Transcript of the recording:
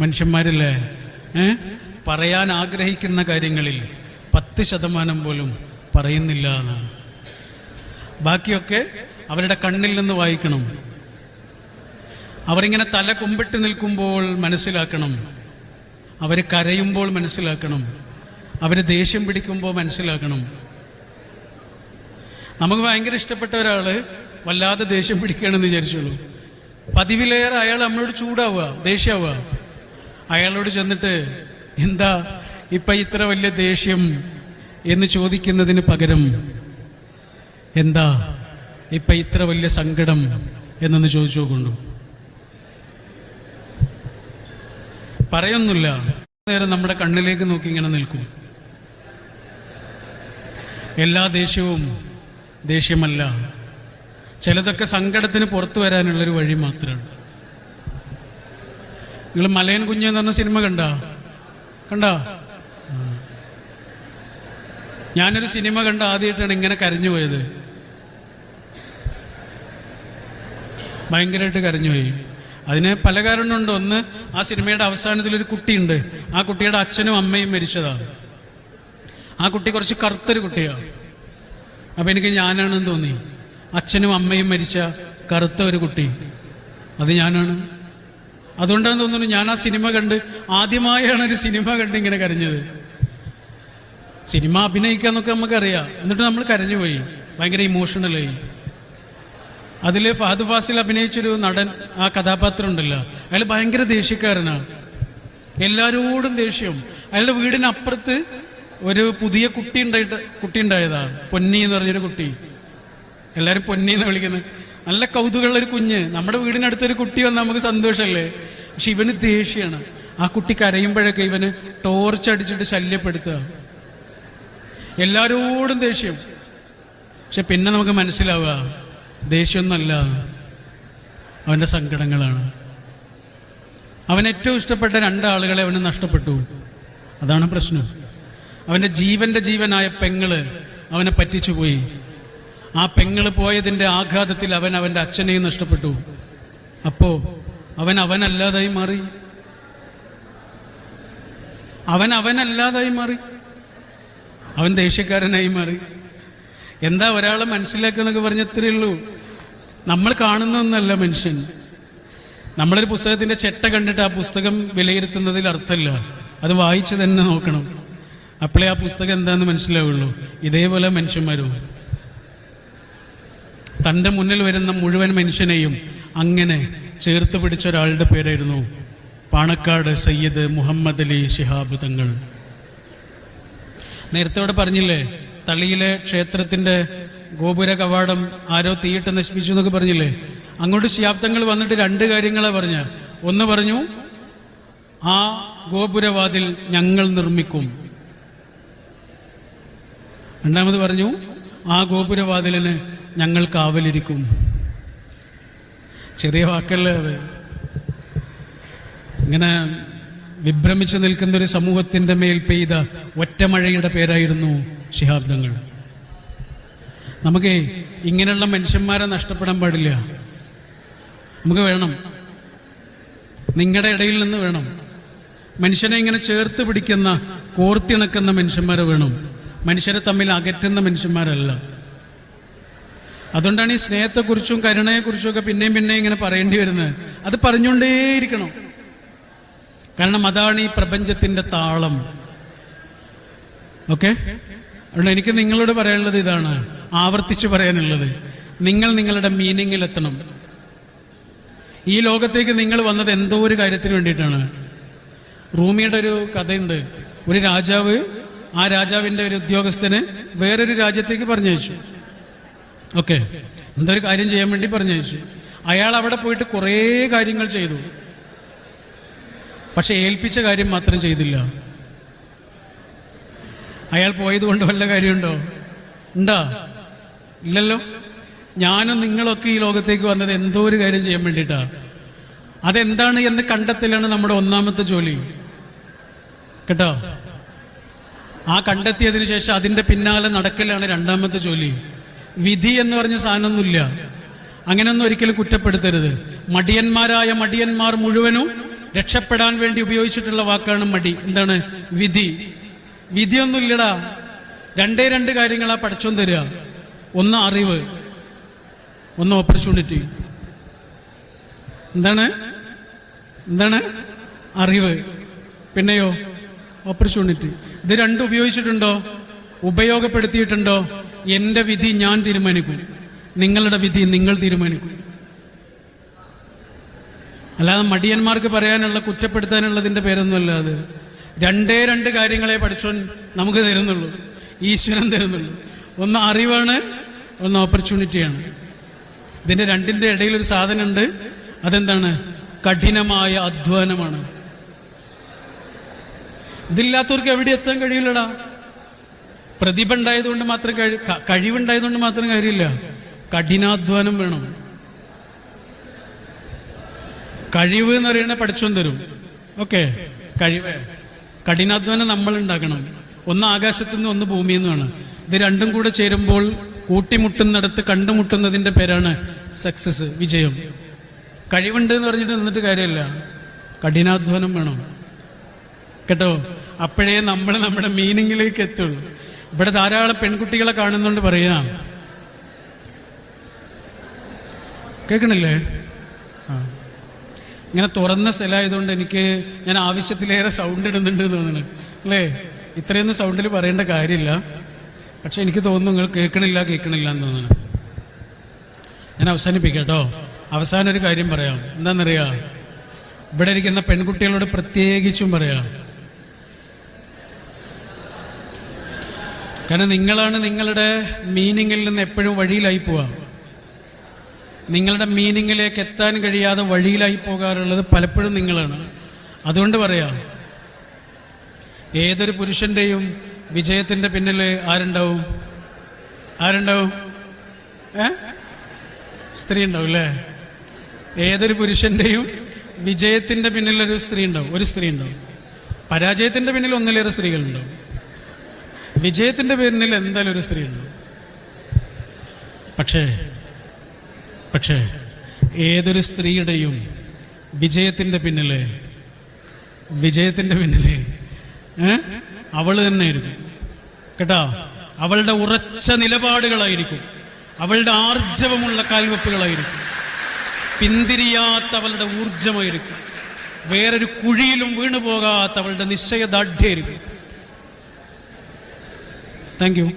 മനുഷ്യന്മാരില്ലേ പറയാൻ ആഗ്രഹിക്കുന്ന കാര്യങ്ങളിൽ 10% പോലും പറയുന്നില്ല എന്നാണ്. ബാക്കിയൊക്കെ അവരുടെ കണ്ണിൽ നിന്ന് വായിക്കണം. അവരിങ്ങനെ തല കുമ്പിട്ട് നിൽക്കുമ്പോൾ മനസ്സിലാക്കണം, അവർ കരയുമ്പോൾ മനസ്സിലാക്കണം, അവർ ദേഷ്യം പിടിക്കുമ്പോൾ മനസ്സിലാക്കണം. നമുക്ക് ഭയങ്കര ഇഷ്ടപ്പെട്ട ഒരാള് വല്ലാതെ ദേഷ്യം പിടിക്കുകയാണെന്ന് വിചാരിച്ചോളൂ. പതിവിലേറെ അയാൾ നമ്മളോട് ചൂടാവുക, ദേഷ്യമാവുക. അയാളോട് ചെന്നിട്ട് എന്താ ഇപ്പൊ ഇത്ര വലിയ ദേഷ്യം എന്ന് ചോദിക്കുന്നതിന് പകരം എന്താ ഇപ്പൊ ഇത്ര വലിയ സങ്കടം എന്നൊന്ന് ചോദിച്ചു നോക്കുന്നുണ്ടോ? പറയൊന്നുമില്ല. നേരം നമ്മുടെ കണ്ണിലേക്ക് നോക്കി ഇങ്ങനെ നിൽക്കും. എല്ലാ ദേഷ്യവും ദേഷ്യമല്ല, ചിലതൊക്കെ സങ്കടത്തിന് പുറത്തു വരാനുള്ളൊരു വഴി മാത്രമാണ്. നിങ്ങൾ മലയൻ കുഞ്ഞ് എന്ന് പറഞ്ഞ സിനിമ കണ്ടാ? ഞാനൊരു സിനിമ കണ്ട ആദ്യമായിട്ടാണ് ഇങ്ങനെ കരഞ്ഞു പോയത്. ഭയങ്കരമായിട്ട് കരഞ്ഞുപോയി. അതിന് പല കാരണമുണ്ട്. ഒന്ന്, ആ സിനിമയുടെ അവസാനത്തിലൊരു കുട്ടിയുണ്ട്. ആ കുട്ടിയുടെ അച്ഛനും അമ്മയും മരിച്ചതാണ്. ആ കുട്ടി കുറച്ച് കറുത്തൊരു കുട്ടിയാണ്. അപ്പം എനിക്ക് ഞാനാണെന്ന് തോന്നി. അച്ഛനും അമ്മയും മരിച്ച കറുത്ത ഒരു കുട്ടി, അത് ഞാനാണ്. അതുകൊണ്ടാണ് തോന്നുന്നു ഞാൻ ആ സിനിമ കണ്ട് ആദ്യമായാണ് ഒരു സിനിമ കണ്ട് ഇങ്ങനെ കരഞ്ഞത്. സിനിമ അഭിനയിക്കാന്നൊക്കെ നമുക്കറിയാം, എന്നിട്ട് നമ്മൾ കരഞ്ഞുപോയി, ഭയങ്കര ഇമോഷണലായി. അതിൽ ഫഹദ് ഫാസിൽ അഭിനയിച്ചൊരു നടൻ, ആ കഥാപാത്രം ഉണ്ടല്ലോ, അയാൾ ഭയങ്കര ദേഷ്യക്കാരനാണ്, എല്ലാവരോടും ദേഷ്യം. അയാളുടെ വീടിനപ്പുറത്ത് ഒരു പുതിയ കുട്ടി ഉണ്ടായതാണ്, പൊന്നി എന്ന് പറഞ്ഞൊരു കുട്ടി. എല്ലാവരും പൊന്നി എന്ന് വിളിക്കുന്നത്. നല്ല കൗതുകമുള്ളൊരു കുഞ്ഞ്. നമ്മുടെ വീടിനടുത്തൊരു കുട്ടി വന്നാൽ നമുക്ക് സന്തോഷമല്ലേ? പക്ഷെ ഇവന് ദേഷ്യമാണ്. ആ കുട്ടി കരയുമ്പോഴൊക്കെ ഇവന് ടോർച്ചടിച്ചിട്ട് ശല്യപ്പെടുത്തുക, എല്ലാവരോടും ദേഷ്യം. പക്ഷെ പിന്നെ നമുക്ക് മനസ്സിലാവുക ദേഷ്യമൊന്നുമല്ല, അവൻ്റെ സങ്കടങ്ങളാണ്. അവൻ ഏറ്റവും ഇഷ്ടപ്പെട്ട 2 ആളുകളെ അവന് നഷ്ടപ്പെട്ടു. അതാണ് പ്രശ്നം. അവൻ്റെ ജീവനായ പെങ്ങള് അവനെ പറ്റിച്ചുപോയി. ആ പെങ്ങള് പോയതിൻ്റെ ആഘാതത്തിൽ അവൻ അവൻ്റെ അച്ഛനെയും നഷ്ടപ്പെട്ടു. അപ്പോ അവനല്ലാതായി മാറി. അവനല്ലാതായി മാറി. അവൻ ദേഷ്യക്കാരനായി മാറി. എന്താ ഒരാളെ മനസ്സിലാക്കുന്നൊക്കെ പറഞ്ഞത്രേ ഉള്ളൂ. നമ്മൾ കാണുന്നൊന്നല്ല മനുഷ്യൻ. നമ്മളൊരു പുസ്തകത്തിന്റെ ചെട്ട കണ്ടിട്ട് ആ പുസ്തകം വിലയിരുത്തുന്നതിൽ അർത്ഥമില്ല. അത് വായിച്ച് തന്നെ നോക്കണം, അപ്പോഴേ ആ പുസ്തകം എന്താണെന്ന് മനസ്സിലാവുള്ളൂ. ഇതേപോലെ മനുഷ്യന്മാരും തൻ്റെ മുന്നിൽ വരുന്ന മുഴുവൻ മനുഷ്യനെയും അങ്ങനെ ചേർത്ത് പിടിച്ച ഒരാളുടെ പേരായിരുന്നു പാണക്കാട് സയ്യിദ് മുഹമ്മദ് അലി ശിഹാബ് തങ്ങൾ. നേരത്തെ ഇവിടെ പറഞ്ഞില്ലേ, തളിയിലെ ക്ഷേത്രത്തിന്റെ ഗോപുര കവാടം ആരോ തീയിട്ട് നശിപ്പിച്ചു എന്നൊക്കെ പറഞ്ഞില്ലേ? അങ്ങോട്ട് ശിഹാബ് തങ്ങൾ വന്നിട്ട് 2 കാര്യങ്ങളെ പറഞ്ഞ. ഒന്ന് പറഞ്ഞു, ആ ഗോപുരവാതിൽ ഞങ്ങൾ നിർമ്മിക്കും. രണ്ടാമത് പറഞ്ഞു, ആ ഗോപുരവാതിലിന് ഞങ്ങൾ കാവലിരിക്കും. ചെറിയ വാക്കല്ലേ അത്. ഇങ്ങനെ വിഭ്രമിച്ചു നിൽക്കുന്ന ഒരു സമൂഹത്തിന്റെ മേൽ പെയ്ത ഒറ്റമഴയുടെ പേരായിരുന്നു ശിഹാബ് തങ്ങൾ. നമുക്ക് ഇങ്ങനെയുള്ള മനുഷ്യന്മാരെ നഷ്ടപ്പെടാൻ പാടില്ല. നമുക്ക് വേണം, നിങ്ങളുടെ ഇടയിൽ നിന്ന് വേണം. മനുഷ്യനെ ഇങ്ങനെ ചേർത്ത് പിടിക്കുന്ന, കോർത്തിണക്കുന്ന മനുഷ്യന്മാരെ വേണം, മനുഷ്യരെ തമ്മിൽ അകറ്റുന്ന മനുഷ്യന്മാരല്ല. അതുകൊണ്ടാണ് ഈ സ്നേഹത്തെക്കുറിച്ചും കരുണയെക്കുറിച്ചും ഒക്കെ പിന്നെയും ഇങ്ങനെ പറയേണ്ടി വരുന്നത്. അത് പറഞ്ഞുകൊണ്ടേയിരിക്കണം. കാരണം അതാണ് ഈ പ്രപഞ്ചത്തിന്റെ താളം. ഓക്കെ, അതുകൊണ്ട് എനിക്ക് നിങ്ങളോട് പറയാനുള്ളത് ഇതാണ്, ആവർത്തിച്ച് പറയാനുള്ളത്, നിങ്ങൾ നിങ്ങളുടെ മീനിങ്ങിലെത്തണം. ഈ ലോകത്തേക്ക് നിങ്ങൾ വന്നത് എന്തോ ഒരു കാര്യത്തിന് വേണ്ടിയിട്ടാണ്. റൂമിയുടെ ഒരു കഥയുണ്ട്. ഒരു രാജാവ് ആ രാജാവിന്റെ ഒരു ഉദ്യോഗസ്ഥനെ വേറൊരു രാജ്യത്തേക്ക് പറഞ്ഞയച്ചു. ഓക്കെ, എന്തൊരു കാര്യം ചെയ്യാൻ വേണ്ടി പറഞ്ഞയച്ചു. അയാൾ അവിടെ പോയിട്ട് കുറേ കാര്യങ്ങൾ ചെയ്തു, പക്ഷെ ഏൽപ്പിച്ച കാര്യം മാത്രം ചെയ്തില്ല. അയാൾ പോയത് കൊണ്ട് വല്ല കാര്യമുണ്ടോ? ഉണ്ടോ? ഇല്ലല്ലോ. ഞാനും നിങ്ങളൊക്കെ ഈ ലോകത്തേക്ക് വന്നത് എന്തോ ഒരു കാര്യം ചെയ്യാൻ വേണ്ടിയിട്ടാ. അതെന്താണ് എന്ന് കണ്ടെത്തലാണ് നമ്മുടെ ഒന്നാമത്തെ ജോലി, കേട്ടോ. ആ കണ്ടെത്തിയതിനു ശേഷം അതിന്റെ പിന്നാലെ നടക്കലാണ് രണ്ടാമത്തെ ജോലി. വിധി എന്ന് പറഞ്ഞ സാധനമൊന്നുമില്ല. അങ്ങനെയൊന്നും ഒരിക്കലും കുറ്റപ്പെടുത്തരുത്. മടിയന്മാരായ മടിയന്മാർ മുഴുവനും രക്ഷപ്പെടാൻ വേണ്ടി ഉപയോഗിച്ചിട്ടുള്ള വാക്കാണ് മടി. എന്താണ്? വിധി. വിധിയൊന്നുമില്ലടാ. രണ്ട് കാര്യങ്ങളാ പഠിച്ചോൻ തരിക. ഒന്ന് അറിവ്, ഒന്ന് ഓപ്പർച്യൂണിറ്റി. എന്താണ് അറിവ്, പിന്നെയോ ഓപ്പർച്യൂണിറ്റി. ഇത് രണ്ടും ഉപയോഗിച്ചിട്ടുണ്ടോ? ഉപയോഗപ്പെടുത്തിയിട്ടുണ്ടോ? എൻ്റെ വിധി ഞാൻ തീരുമാനിക്കും, നിങ്ങളുടെ വിധി നിങ്ങൾ തീരുമാനിക്കും. അല്ലാതെ മടിയന്മാർക്ക് പറയാനുള്ള, കുറ്റപ്പെടുത്താനുള്ളതിൻ്റെ പേരൊന്നുമല്ല അത്. രണ്ട് കാര്യങ്ങളെ പഠിച്ചോൻ നമുക്ക് തരുന്നുള്ളൂ, ഈശ്വരൻ തരുന്നുള്ളൂ. ഒന്ന് അറിവാണ്, ഒന്ന് ഓപ്പർച്യൂണിറ്റിയാണ്. ഇതിൻ്റെ രണ്ടിൻ്റെ ഇടയിലൊരു സാധനമുണ്ട്. അതെന്താണ്? കഠിനമായ അധ്വാനമാണ്. ഇതില്ലാത്തവർക്ക് എവിടെ എത്താൻ കഴിയില്ലടാ. പ്രതിഭ ഉണ്ടായതുകൊണ്ട് മാത്രം കഴിവുണ്ടായതുകൊണ്ട് മാത്രം കാര്യമില്ല. കഠിനാധ്വാനം വേണം. കഴിവ് എന്ന് പറയുന്നത് പഠിച്ചോൻ തരും. ഓക്കെ, കഴിവ്. കഠിനാധ്വാനം നമ്മൾ ഉണ്ടാക്കണം. ഒന്ന് ആകാശത്തു നിന്ന്, ഒന്ന് ഭൂമിയിൽ നിന്നാണ്. ഇത് രണ്ടും കൂടെ ചേരുമ്പോൾ കൂട്ടിമുട്ടുന്നിടത്ത് കണ്ടുമുട്ടുന്നതിൻ്റെ പേരാണ് സക്സസ്, വിജയം. കഴിവുണ്ട് എന്ന് പറഞ്ഞിട്ട് നിന്നിട്ട് കാര്യമില്ല, കഠിനാധ്വാനം വേണം കേട്ടോ. അപ്പോഴേ നമ്മൾ നമ്മുടെ മീനിങ്ങിലേക്ക് എത്തുള്ളൂ. ഇവിടെ ധാരാളം പെൺകുട്ടികളെ കാണുന്നുണ്ട്. പറയാ, കേൾക്കണില്ലേ? ഇങ്ങനെ തുറന്ന സ്ഥലമായതുകൊണ്ട് ഞാൻ ആവശ്യത്തിലേറെ സൗണ്ട് ഇടുന്നുണ്ട് തോന്നുന്നു അല്ലേ? ഇത്രയൊന്നും സൗണ്ടിൽ പറയേണ്ട കാര്യമില്ല. പക്ഷെ എനിക്ക് തോന്നുന്നു നിങ്ങൾ കേൾക്കണില്ല എന്ന് തോന്നുന്നു. ഞാൻ അവസാനിപ്പിക്കാം കേട്ടോ. അവസാനം ഒരു കാര്യം പറയാം. എന്താണെന്നറിയാം? ഇവിടെ ഇരിക്കുന്ന പെൺകുട്ടികളോട് പ്രത്യേകിച്ചും പറയാം. കാരണം നിങ്ങളാണ് നിങ്ങളുടെ മീനിങ്ങിൽ നിന്ന് എപ്പോഴും വഴിയിലായി പോവുക. നിങ്ങളുടെ മീനിങ്ങിലേക്ക് എത്താൻ കഴിയാതെ വഴിയിലായി പോകാറുള്ളത് പലപ്പോഴും നിങ്ങളാണ്. അതുകൊണ്ട് പറയാം, ഏതൊരു പുരുഷന്റെയും വിജയത്തിന്റെ പിന്നിൽ ആരുണ്ടാവും? സ്ത്രീ ഉണ്ടാവും അല്ലേ? ഏതൊരു പുരുഷന്റെയും വിജയത്തിന്റെ പിന്നിൽ ഒരു സ്ത്രീ ഉണ്ടാവും. പരാജയത്തിന്റെ പിന്നിൽ ഒന്നിലേറെ സ്ത്രീകളുണ്ടാവും. വിജയത്തിന്റെ പിന്നിൽ എന്തായാലും ഒരു സ്ത്രീ ഉണ്ടാവും. പക്ഷേ ഏതൊരു സ്ത്രീയുടെയും വിജയത്തിന്റെ പിന്നില് അവള് തന്നെയായിരിക്കും കേട്ടോ. അവളുടെ ഉറച്ച നിലപാടുകളായിരിക്കും, അവളുടെ ആർജവമുള്ള കാൽവെപ്പുകളായിരിക്കും, പിന്തിരിയാത്ത അവളുടെ ഊർജമായിരിക്കും, വേറൊരു കുഴിയിലും വീണുപോകാത്ത അവളുടെ നിശ്ചയദാർഢ്യമായിരിക്കും. Thank you.